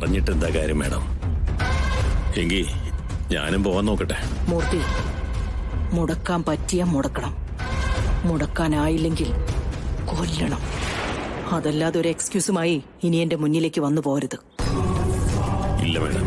പറഞ്ഞിട്ട് എന്താ കാര്യം മേഡം? എങ്കിൽ ഞാനും പോവാൻ നോക്കട്ടെ. മൂർത്തി, മുടക്കാൻ പറ്റിയ മുടക്കണം, മുടക്കാനായില്ലെങ്കിൽ കൊല്ലണം. അതല്ലാതെ ഒരു എക്സ്ക്യൂസുമായി ഇനി എന്റെ മുന്നിലേക്ക് വന്നു പോരുത്. ഇല്ല മേഡം.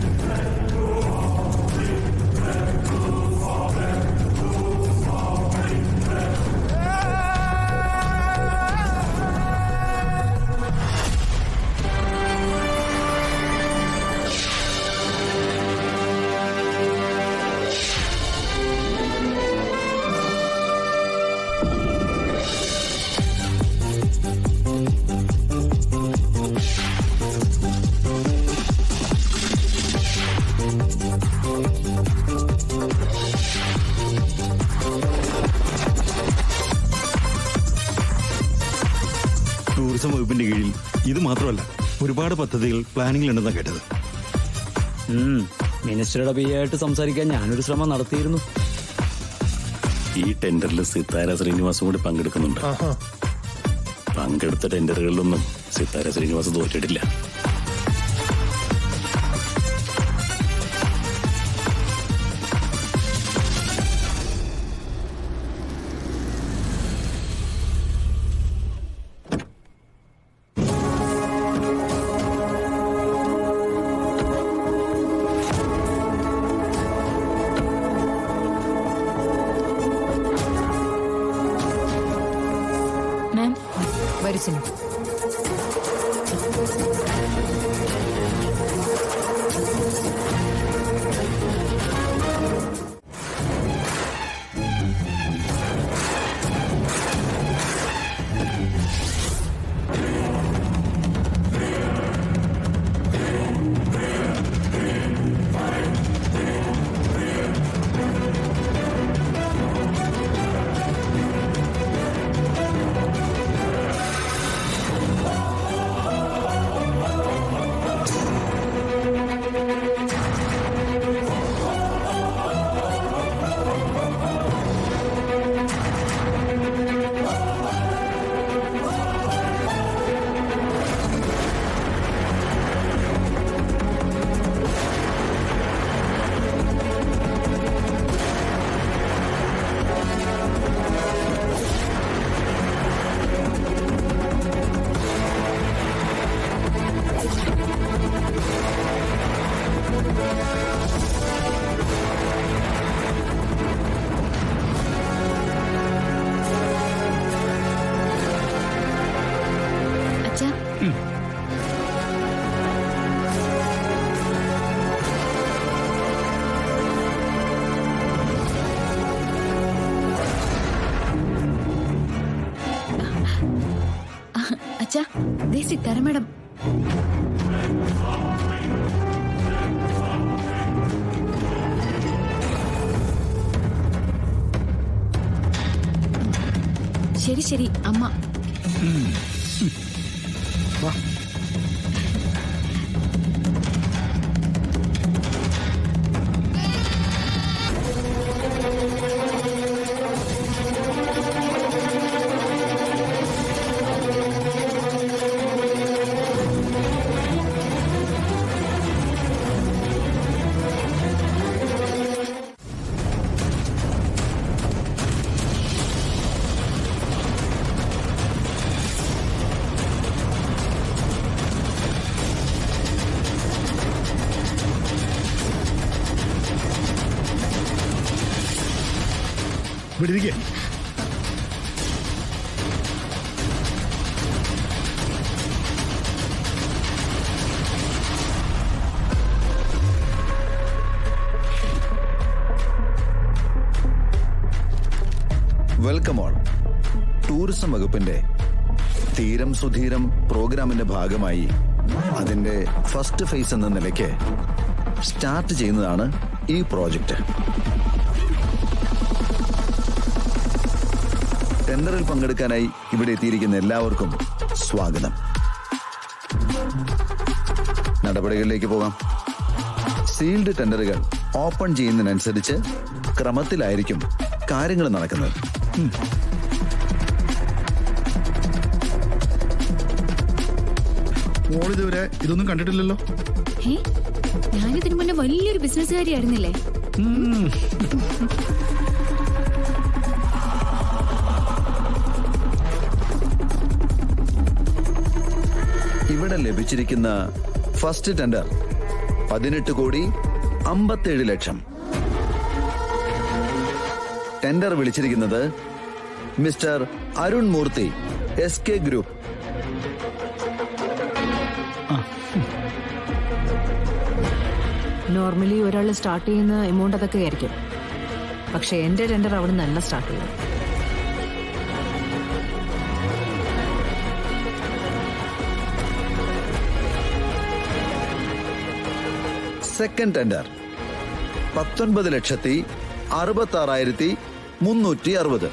ടൂറിസം വകുപ്പിന്റെ കീഴിൽ ഇത് മാത്രമല്ല ഒരുപാട് പദ്ധതികൾ പ്ലാനിങ്ങിലുണ്ടെന്നാണ് കേട്ടത്. മിനിസ്റ്ററുടെ PA ആയിട്ട് സംസാരിക്കാൻ ഞാനൊരു ശ്രമം നടത്തിയിരുന്നു. ഈ ടെൻഡറിൽ സിത്താര ശ്രീനിവാസും കൂടി പങ്കെടുക്കുന്നുണ്ട്. പങ്കെടുത്ത ടെൻഡറുകളിലൊന്നും സിത്താര ശ്രീനിവാസ് തോറ്റിട്ടില്ല. വരിച്ചിന് അച്ഛാ, ദേ സിത്താര മാഡം. ശരി ശരി അമ്മ. വിടിരിക്കേ. Welcome all. ടൂറിസം വകുപ്പിന്റെ തീരം സുധീരം പ്രോഗ്രാമിന്റെ ഭാഗമായി അതിന്റെ ഫസ്റ്റ് ഫേസ് എന്ന നിലയ്ക്ക് സ്റ്റാർട്ട് ചെയ്യുന്നതാണ് ഈ പ്രോജക്റ്റ്. ടെൻഡറിൽ പങ്കെടുക്കാനായി ഇവിടെ എത്തിയിരിക്കുന്ന എല്ലാവർക്കും സ്വാഗതം. നടപടികളിലേക്ക് പോകാം. സീൽഡ് ടെൻഡറുകൾ ഓപ്പൺ ചെയ്യുന്നതിനനുസരിച്ച് ക്രമത്തിലായിരിക്കും കാര്യങ്ങൾ നടക്കുന്നത്. മോളിതുവരെ ഇതൊന്നും കണ്ടിട്ടില്ലല്ലോ. ഏ ഞാനിതിനു മുന്നേ വലിയൊരു ബിസിനസ്സുകാരിയായിരുന്നില്ലേ? ഇവിടെ ലഭിച്ചിരിക്കുന്ന ഫസ്റ്റ് ടെൻഡർ 18,57,00,000. ടെൻഡർ വിളിച്ചിരിക്കുന്നത് mister Arun Murthy, SK group. Normally ഒരാൾ സ്റ്റാർട്ട് ചെയ്യുന്ന എമൗണ്ട് അതൊക്കെ ആയിരിക്കും. പക്ഷെ എന്റെ ടെൻഡർ അവിടെ നിന്നല്ല സ്റ്റാർട്ട് ചെയ്യുന്നത്. Second tender 19,66,360.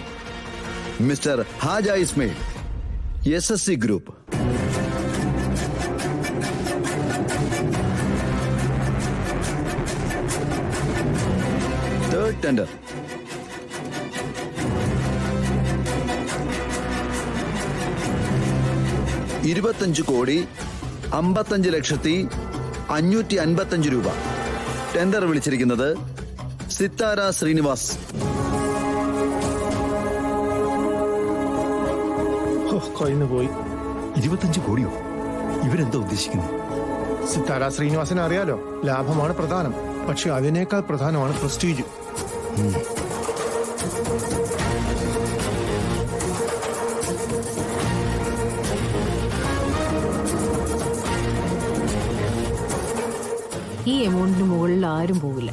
Mister Haja Ismail, SSC group. Third tender 25,55,555 രൂപ. ടെൻഡർ വിളിച്ചിരിക്കുന്നത് സിത്താര ശ്രീനിവാസ്. കഴിഞ്ഞു പോയി. 25 കോടിയോ? ഇവരെന്താ ഉദ്ദേശിക്കുന്നത്? സിത്താര ശ്രീനിവാസനെ അറിയാലോ, ലാഭമാണ് പ്രധാനം. പക്ഷെ അതിനേക്കാൾ പ്രധാനമാണ് പ്രസ്റ്റീജ്. ഈ എമൗണ്ടിന് മുകളിൽ ആരും പോകില്ല.